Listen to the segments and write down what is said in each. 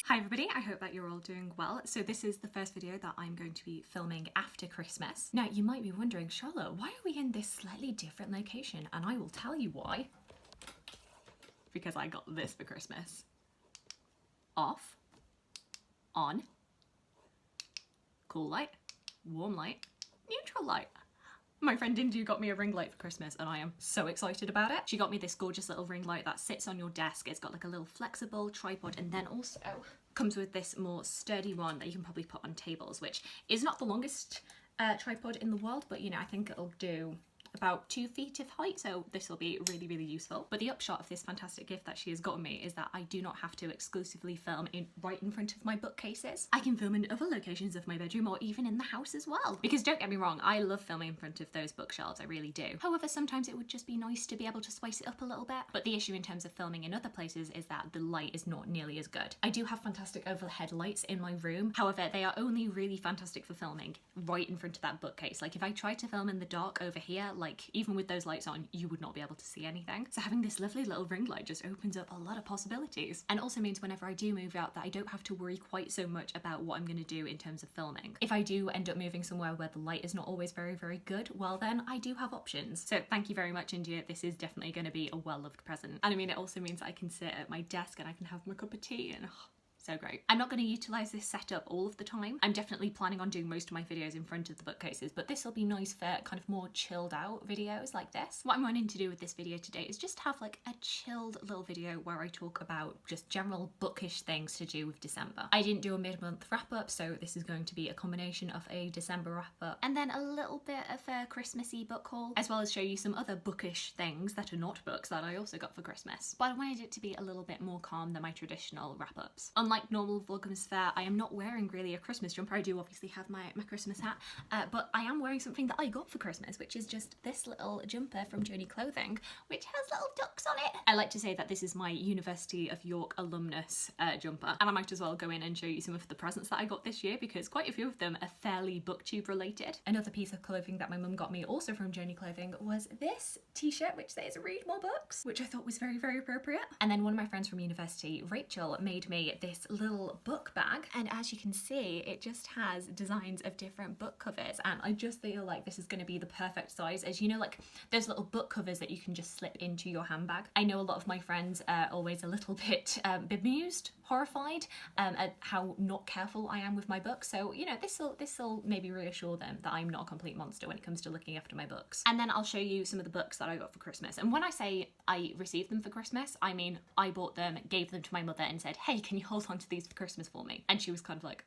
Hi everybody, I hope that you're all doing well. So this is the first video that I'm going to be filming after Christmas. Now you might be wondering, Charlotte, why are we in this slightly different location? And I will tell you why. Because I got this for Christmas. Off, on, cool light, warm light, neutral light. My friend Indu got me a ring light for Christmas and I am so excited about it. She got me this gorgeous little ring light that sits on your desk. It's got like a little flexible tripod and then also comes with this more sturdy one that you can probably put on tables, which is not the longest tripod in the world, but you know, I think it'll do about 2 feet of height, so this will be really useful. But the upshot of this fantastic gift that she has gotten me is that I do not have to exclusively film right in front of my bookcases. I can film in other locations of my bedroom or even in the house as well. Because don't get me wrong, I love filming in front of those bookshelves, I really do. However, sometimes it would just be nice to be able to spice it up a little bit. But the issue in terms of filming in other places is that the light is not nearly as good. I do have fantastic overhead lights in my room. However, they are only really fantastic for filming right in front of that bookcase. Like if I tried to film in the dark over here, like even with those lights on, you would not be able to see anything. So having this lovely little ring light just opens up a lot of possibilities. And also means whenever I do move out that I don't have to worry quite so much about what I'm going to do in terms of filming. If I do end up moving somewhere where the light is not always very good, well then I do have options. So thank you very much, India. This is definitely going to be a well-loved present. And I mean, it also means I can sit at my desk and I can have my cup of tea and so great. I'm not going to utilise this setup all of the time. I'm definitely planning on doing most of my videos in front of the bookcases, but this will be nice for kind of more chilled out videos like this. What I'm wanting to do with this video today is just have like a chilled little video where I talk about just general bookish things to do with December. I didn't do a mid-month wrap-up, so this is going to be a combination of a December wrap-up and then a little bit of a Christmassy book haul, as well as show you some other bookish things that are not books that I also got for Christmas. But I wanted it to be a little bit more calm than my traditional wrap-ups. Unlike normal Vlogmas fare, I am not wearing really a Christmas jumper. I do obviously have my Christmas hat, but I am wearing something that I got for Christmas, which is just this little jumper from j.r.r clothing, which has little ducks on it. I like to say that this is my University of York alumnus jumper, and I might as well go in and show you some of the presents that I got this year because quite a few of them are fairly booktube related. Another piece of clothing that my mum got me also from j.r.r clothing was this t-shirt which says read more books, which I thought was very appropriate. And then one of my friends from university, Rachel, made me this little book bag, and as you can see it just has designs of different book covers, and I just feel like this is going to be the perfect size. As you know, like those little book covers that you can just slip into your handbag. I know a lot of my friends are always a little bit bemused, horrified at how not careful I am with my books, so you know, this'll maybe reassure them that I'm not a complete monster when it comes to looking after my books. And then I'll show you some of the books that I got for Christmas, and when I say I received them for Christmas, I mean I bought them, gave them to my mother and said, hey, can you hold on to these for Christmas for me? And she was kind of like,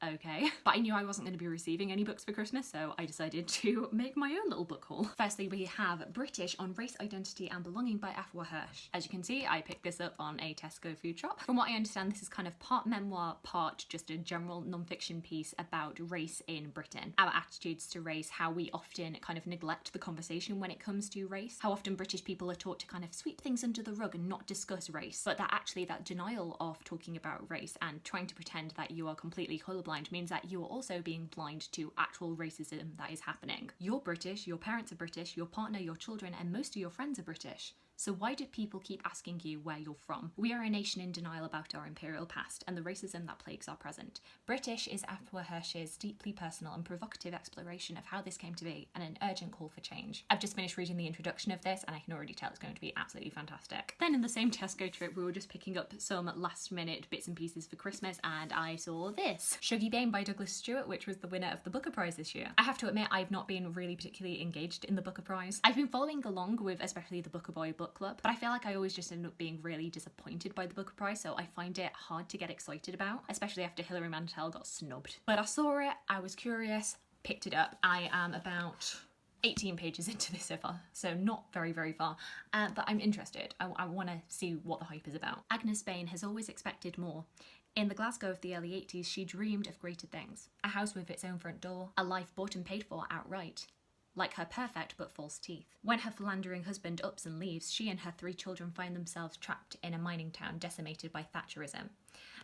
okay. But I knew I wasn't going to be receiving any books for Christmas, so I decided to make my own little book haul. Firstly, we have British on Race, Identity and Belonging by Afua Hirsch. As you can see, I picked this up on a Tesco food shop. From what I understand, this is kind of part memoir, part just a general non-fiction piece about race in Britain. Our attitudes to race, how we often kind of neglect the conversation when it comes to race, how often British people are taught to kind of sweep things under the rug and not discuss race, but that actually that denial of talking about race and trying to pretend that you are completely colourblind means that you are also being blind to actual racism that is happening. You're British, your parents are British, your partner, your children, and most of your friends are British. So why do people keep asking you where you're from? We are a nation in denial about our imperial past and the racism that plagues our present. British is Afua Hirsch's deeply personal and provocative exploration of how this came to be and an urgent call for change. I've just finished reading the introduction of this and I can already tell it's going to be absolutely fantastic. Then in the same Tesco trip, we were just picking up some last minute bits and pieces for Christmas and I saw this. Shuggy Bane by Douglas Stewart, which was the winner of the Booker Prize this year. I have to admit, I've not been really particularly engaged in the Booker Prize. I've been following along with especially the Booker Boy book club, but I feel like I always just end up being really disappointed by the Booker Prize, so I find it hard to get excited about, especially after Hilary Mantel got snubbed. But I saw it, I was curious, picked it up. I am about 18 pages into this so far, so not very far, but I'm interested. I want to see what the hype is about. Agnes Bain has always expected more. In the Glasgow of the early 80s, she dreamed of greater things. A house with its own front door, a life bought and paid for outright. Like her perfect but false teeth. When her philandering husband ups and leaves, she and her 3 children find themselves trapped in a mining town decimated by Thatcherism.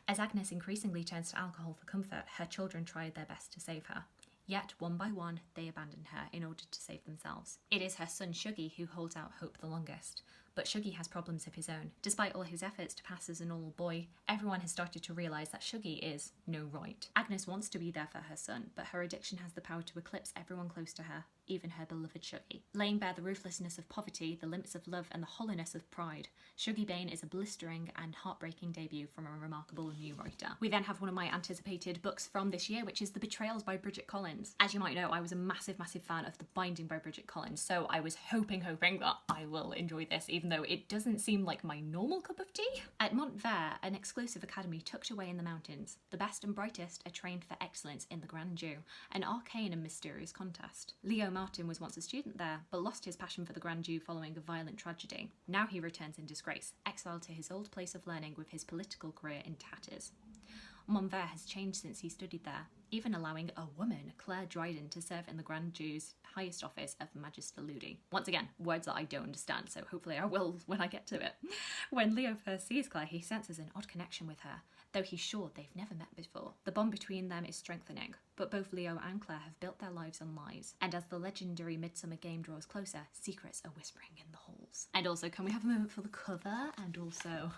As Agnes increasingly turns to alcohol for comfort, her children try their best to save her. Yet, one by one, they abandon her in order to save themselves. It is her son Shuggy who holds out hope the longest. But Shuggy has problems of his own. Despite all his efforts to pass as a normal boy, everyone has started to realise that Shuggy is no right. Agnes wants to be there for her son, but her addiction has the power to eclipse everyone close to her, even her beloved Shuggy. Laying bare the ruthlessness of poverty, the limits of love, and the hollowness of pride, Shuggy Bane is a blistering and heartbreaking debut from a remarkable new writer. We then have one of my anticipated books from this year, which is The Betrayals by Bridget Collins. As you might know, I was a massive fan of The Binding by Bridget Collins, so I was hoping that I will enjoy this, even though it doesn't seem like my normal cup of tea. At Montvert, an exclusive academy tucked away in the mountains, the best and brightest are trained for excellence in the Grand Jeu, an arcane and mysterious contest. Leo Martin was once a student there, but lost his passion for the Grand Jeu following a violent tragedy. Now he returns in disgrace, exiled to his old place of learning with his political career in tatters. Montvert has changed since he studied there, even allowing a woman, Claire Dryden, to serve in the Grand Jeu's highest office of Magister Ludi. Once again, words that I don't understand, so hopefully I will when I get to it. When Leo first sees Claire, he senses an odd connection with her, though he's sure they've never met before. The bond between them is strengthening, but both Leo and Claire have built their lives on lies, and as the legendary Midsummer game draws closer, secrets are whispering in the halls. And also, can we have a moment for the cover? And also...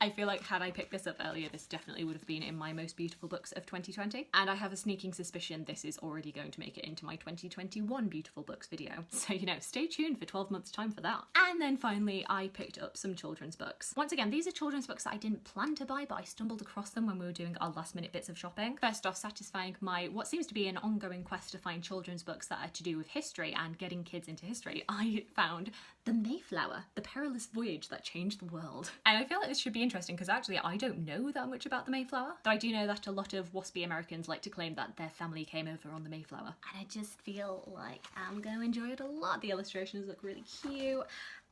I feel like had I picked this up earlier, this definitely would have been in my most beautiful books of 2020. And I have a sneaking suspicion this is already going to make it into my 2021 beautiful books video. So, you know, stay tuned for 12 months time for that. And then finally, I picked up some children's books. Once again, these are children's books that I didn't plan to buy, but I stumbled across them when we were doing our last minute bits of shopping. First off, satisfying my, what seems to be an ongoing quest to find children's books that are to do with history and getting kids into history, I found The Mayflower, The Perilous Voyage That Changed the World. And I feel like this should be interesting because actually I don't know that much about the Mayflower, though I do know that a lot of waspy Americans like to claim that their family came over on the Mayflower. And I just feel like I'm going to enjoy it a lot. The illustrations look really cute.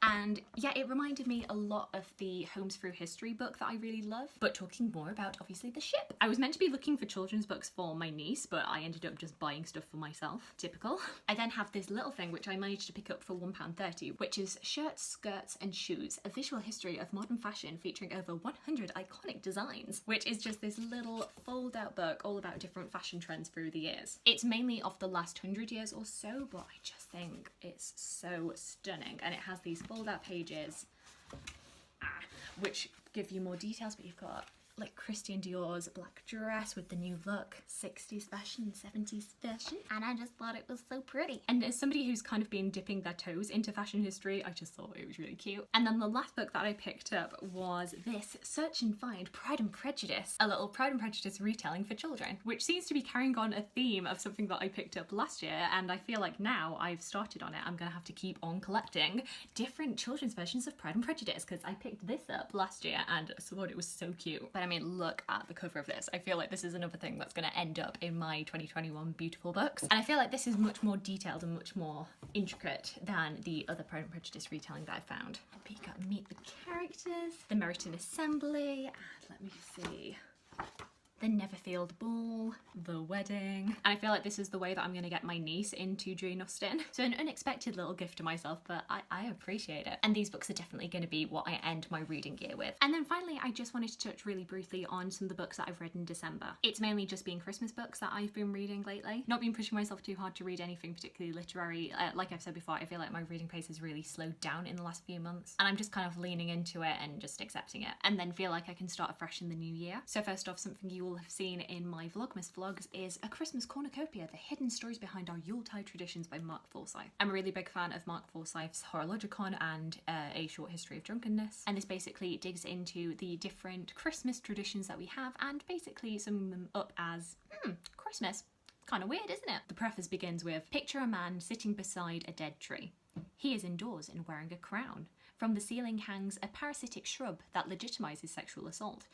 And yeah, it reminded me a lot of the Homes Through History book that I really love, but talking more about obviously the ship. I was meant to be looking for children's books for my niece, but I ended up just buying stuff for myself. Typical. I then have this little thing which I managed to pick up for £1.30, which is Shirts, Skirts and Shoes, a visual history of modern fashion featuring over 100 iconic designs, which is just this little fold out book all about different fashion trends through the years. It's mainly of the last 100 years or so, but I just think it's so stunning, and it has these fold out pages which give you more details, but you've got like Christian Dior's black dress with the new look, 60s fashion, 70s fashion, and I just thought it was so pretty. And as somebody who's kind of been dipping their toes into fashion history, I just thought it was really cute. And then the last book that I picked up was this, Search and Find Pride and Prejudice, a little Pride and Prejudice retelling for children, which seems to be carrying on a theme of something that I picked up last year, and I feel like now I've started on it, I'm gonna have to keep on collecting different children's versions of Pride and Prejudice, because I picked this up last year and I thought it was so cute. But I mean, look at the cover of this. I feel like this is another thing that's going to end up in my 2021 beautiful books. And I feel like this is much more detailed and much more intricate than the other Pride and Prejudice retelling that I found. But you got to meet the characters, the Meryton Assembly, and let me see, the Netherfield Ball, the wedding. And I feel like this is the way that I'm going to get my niece into Jane Austen. So an unexpected little gift to myself, but I appreciate it. And these books are definitely going to be what I end my reading year with. And then finally, I just wanted to touch really briefly on some of the books that I've read in December. It's mainly just been Christmas books that I've been reading lately. Not been pushing myself too hard to read anything particularly literary. Like I've said before, I feel like my reading pace has really slowed down in the last few months. And I'm just kind of leaning into it and just accepting it. And then feel like I can start afresh in the new year. So first off, something you will have seen in my Vlogmas vlogs is A Christmas Cornucopia, The Hidden Stories Behind Our Yuletide Traditions by Mark Forsyth. I'm a really big fan of Mark Forsyth's Horologicon and A Short History of Drunkenness, and this basically digs into the different Christmas traditions that we have and basically sum them up as, Christmas. Kind of weird, isn't it? The preface begins with, picture a man sitting beside a dead tree. He is indoors and wearing a crown. From the ceiling hangs a parasitic shrub that legitimizes sexual assault.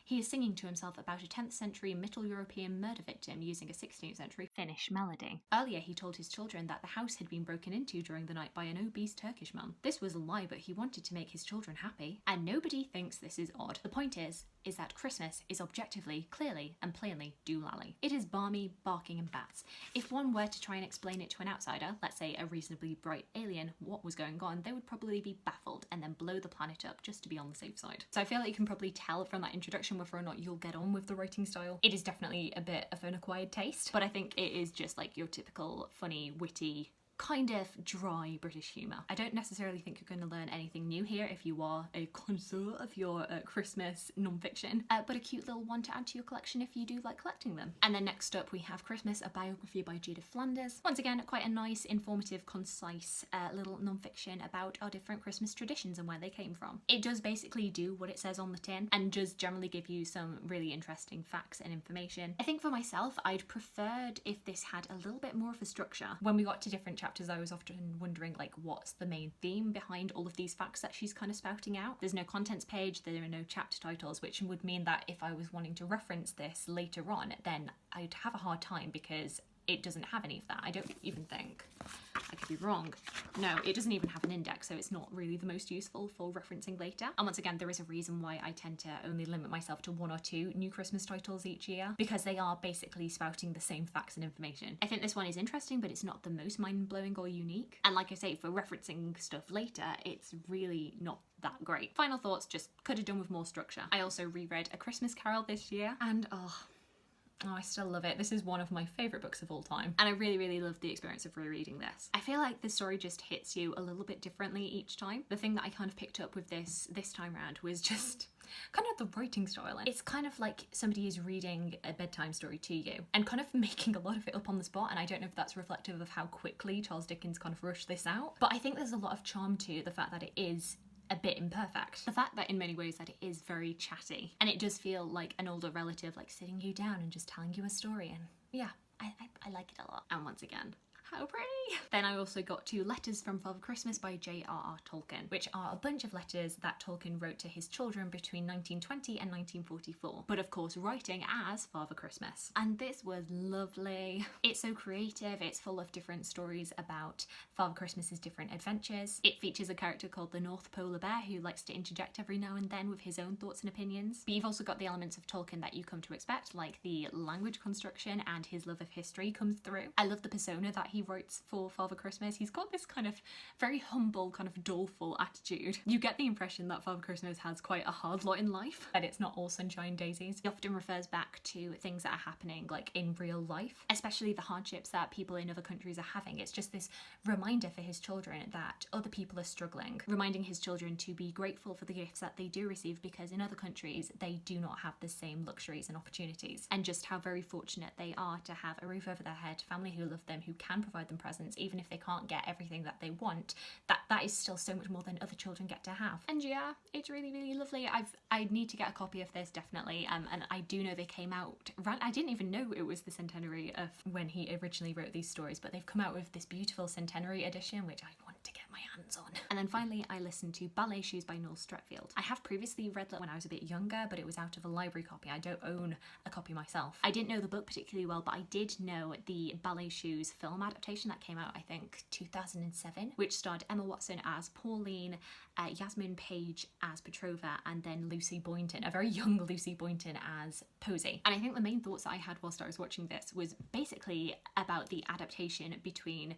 He is singing to himself about a 10th century Middle European murder victim using a 16th century Finnish melody. Earlier he told his children that the house had been broken into during the night by an obese Turkish man. This was a lie, but he wanted to make his children happy, and nobody thinks this is odd. The point is that Christmas is objectively, clearly and plainly doolally. It is balmy, barking and bats. If one were to try and explain it to an outsider, let's say a reasonably bright alien, what was going on, they would probably be baffled and then blow the planet up just to be on the safe side. So I feel like you can probably tell from that introduction whether or not you'll get on with the writing style. It is definitely a bit of an acquired taste, but I think it is just like your typical funny, witty kind of dry British humour. I don't necessarily think you're going to learn anything new here if you are a connoisseur of your Christmas non-fiction, but a cute little one to add to your collection if you do like collecting them. And then next up we have Christmas, a biography by Judith Flanders. Once again, quite a nice, informative, concise little non-fiction about our different Christmas traditions and where they came from. It does basically do what it says on the tin and does generally give you some really interesting facts and information. I think for myself, I'd preferred if this had a little bit more of a structure. When we got to different chapters, I was often wondering like what's the main theme behind all of these facts that she's kind of spouting out. There's no contents page, there are no chapter titles, which would mean that if I was wanting to reference this later on, then I'd have a hard time because it doesn't have any of that. I don't even think. I could be wrong. No, it doesn't even have an index, so it's not really the most useful for referencing later. And once again, there is a reason why I tend to only limit myself to 1 or 2 new Christmas titles each year, because they are basically spouting the same facts and information. I think this one is interesting, but it's not the most mind-blowing or unique. And like I say, for referencing stuff later, it's really not that great. Final thoughts, just could have done with more structure. I also reread A Christmas Carol this year, and oh, I still love it. This is one of my favourite books of all time. And I really, really love the experience of rereading this. I feel like the story just hits you a little bit differently each time. The thing that I kind of picked up with this time round was just kind of the writing style. And it's kind of like somebody is reading a bedtime story to you and kind of making a lot of it up on the spot. And I don't know if that's reflective of how quickly Charles Dickens kind of rushed this out. But I think there's a lot of charm to the fact that it is a bit imperfect. The fact that in many ways that it is very chatty and it does feel like an older relative like sitting you down and just telling you a story, and yeah, I like it a lot. And once again, how pretty! Then I also got 2 Letters from Father Christmas by j.r.r. Tolkien, which are a bunch of letters that Tolkien wrote to his children between 1920 and 1944, but of course writing as Father Christmas. And this was lovely. It's so creative, it's full of different stories about Father Christmas's different adventures. It features a character called the North Polar Bear who likes to interject every now and then with his own thoughts and opinions. But you've also got the elements of Tolkien that you come to expect, like the language construction, and his love of history comes through. I love the persona that he writes for Father Christmas. He's got this kind of very humble, kind of doleful attitude. You get the impression that Father Christmas has quite a hard lot in life, that it's not all sunshine daisies. He often refers back to things that are happening like in real life, especially the hardships that people in other countries are having. It's just this reminder for his children that other people are struggling, reminding his children to be grateful for the gifts that they do receive, because in other countries they do not have the same luxuries and opportunities, and just how very fortunate they are to have a roof over their head, family who love them, who can provide them presents, even if they can't get everything that they want. That is still so much more than other children get to have. And yeah, it's really, really lovely. I need to get a copy of this, definitely. And I do know they came out, I didn't even know it was the centenary of when he originally wrote these stories, but they've come out with this beautiful centenary edition, which I want to get my hands on. And then finally, I listened to Ballet Shoes by Noel Streatfeild. I have previously read that when I was a bit younger, but it was out of a library copy. I don't own a copy myself. I didn't know the book particularly well, but I did know the Ballet Shoes film adaptation that came out, I think, 2007, which starred Emma Watson as Pauline, Yasmin Page as Petrova, and then Lucy Boynton, a very young Lucy Boynton, as Posy. And I think the main thoughts that I had whilst I was watching this was basically about the adaptation between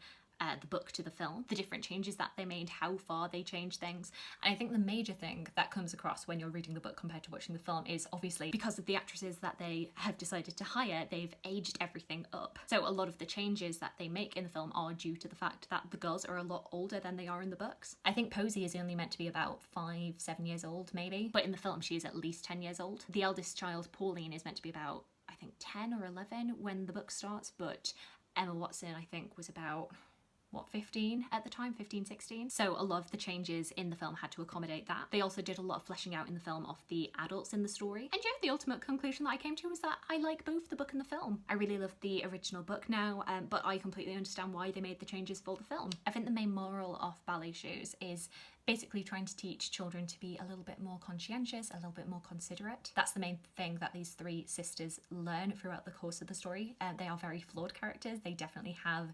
the book to the film, the different changes that they made, how far they changed things. And I think the major thing that comes across when you're reading the book compared to watching the film is obviously because of the actresses that they have decided to hire, they've aged everything up. So a lot of the changes that they make in the film are due to the fact that the girls are a lot older than they are in the books. I think Posy is only meant to be about 5, 7 years old maybe, but in the film she is at least 10 years old. The eldest child, Pauline, is meant to be about, I think, 10 or 11 when the book starts, but Emma Watson, I think, was about, what, 15 at the time, 15, 16. So a lot of the changes in the film had to accommodate that. They also did a lot of fleshing out in the film of the adults in the story. And yeah, the ultimate conclusion that I came to was that I like both the book and the film. I really love the original book now, but I completely understand why they made the changes for the film. I think the main moral of Ballet Shoes is basically trying to teach children to be a little bit more conscientious, a little bit more considerate. That's the main thing that these 3 sisters learn throughout the course of the story. They are very flawed characters. They definitely have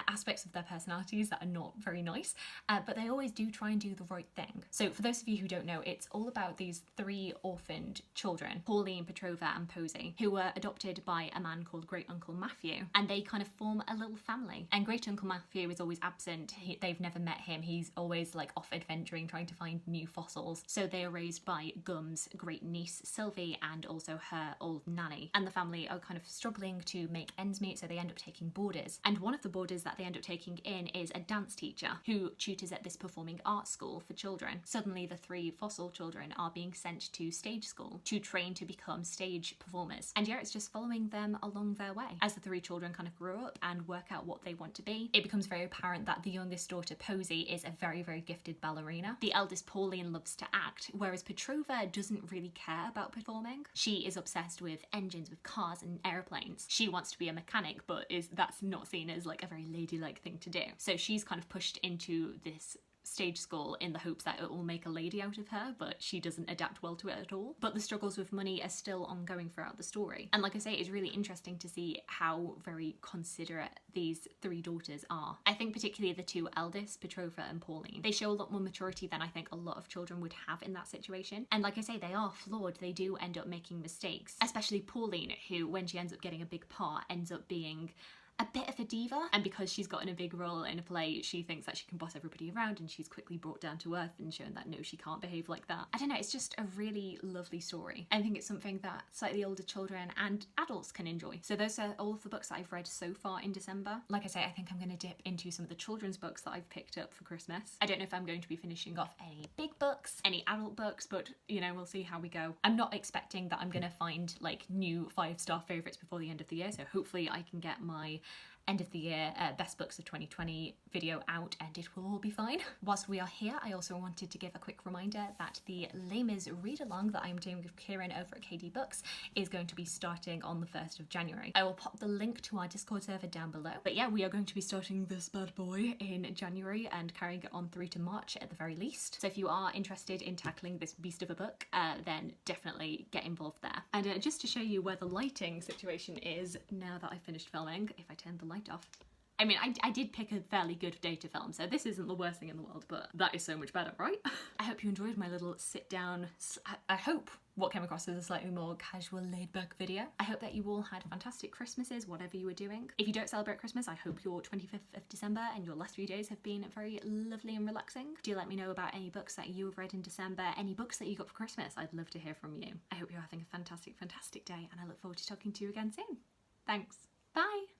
aspects of their personalities that are not very nice, but they always do try and do the right thing. So for those of you who don't know, it's all about these 3 orphaned children, Pauline, Petrova and Posy, who were adopted by a man called Great Uncle Matthew, and they kind of form a little family. And Great Uncle Matthew is always absent. They've never met him. He's always like off adventure adventuring, trying to find new fossils. So they are raised by Gum's great niece Sylvie and also her old nanny. And the family are kind of struggling to make ends meet, so they end up taking boarders. And one of the boarders that they end up taking in is a dance teacher who tutors at this performing arts school for children. Suddenly the three fossil children are being sent to stage school to train to become stage performers. And yeah, it's just following them along their way. As the three children kind of grow up and work out what they want to be, it becomes very apparent that the youngest daughter, Posy, is a very, very gifted ballerina. The eldest, Pauline, loves to act, whereas Petrova doesn't really care about performing. She is obsessed with engines, with cars and airplanes. She wants to be a mechanic, but that's not seen as like a very ladylike thing to do. So she's kind of pushed into this stage school in the hopes that it will make a lady out of her, but she doesn't adapt well to it at all. But the struggles with money are still ongoing throughout the story. And like I say, it's really interesting to see how very considerate these three daughters are. I think particularly the two eldest, Petrova and Pauline, they show a lot more maturity than I think a lot of children would have in that situation. And like I say, they are flawed. They do end up making mistakes, especially Pauline, who when she ends up getting a big part ends up being a bit of a diva, and because she's gotten a big role in a play, she thinks that she can boss everybody around, and she's quickly brought down to earth and shown that no, she can't behave like that. I don't know, it's just a really lovely story. I think it's something that slightly older children and adults can enjoy. So those are all of the books that I've read so far in December. Like I say, I think I'm going to dip into some of the children's books that I've picked up for Christmas. I don't know if I'm going to be finishing off any big books, any adult books, but you know, we'll see how we go. I'm not expecting that I'm going to find like new 5-star favourites before the end of the year, so hopefully I can get my end of the year best books of 2020 video out and it will all be fine. Whilst we are here, I also wanted to give a quick reminder that the Les Mis read along that I'm doing with Kieran over at KD Books is going to be starting on the 1st of January. I will pop the link to our Discord server down below. But yeah, we are going to be starting this bad boy in January and carrying it on through to March at the very least. So if you are interested in tackling this beast of a book, then definitely get involved there. And just to show you where the lighting situation is now that I've finished filming, if I turn the light off. I mean, I did pick a fairly good day to film, so this isn't the worst thing in the world, but that is so much better, right? I hope you enjoyed my little sit down, I hope what came across as a slightly more casual, laid-back video. I hope that you all had fantastic Christmases, whatever you were doing. If you don't celebrate Christmas, I hope your 25th of December and your last few days have been very lovely and relaxing. Do let me know about any books that you have read in December, any books that you got for Christmas. I'd love to hear from you. I hope you're having a fantastic, fantastic day, and I look forward to talking to you again soon. Thanks. Bye.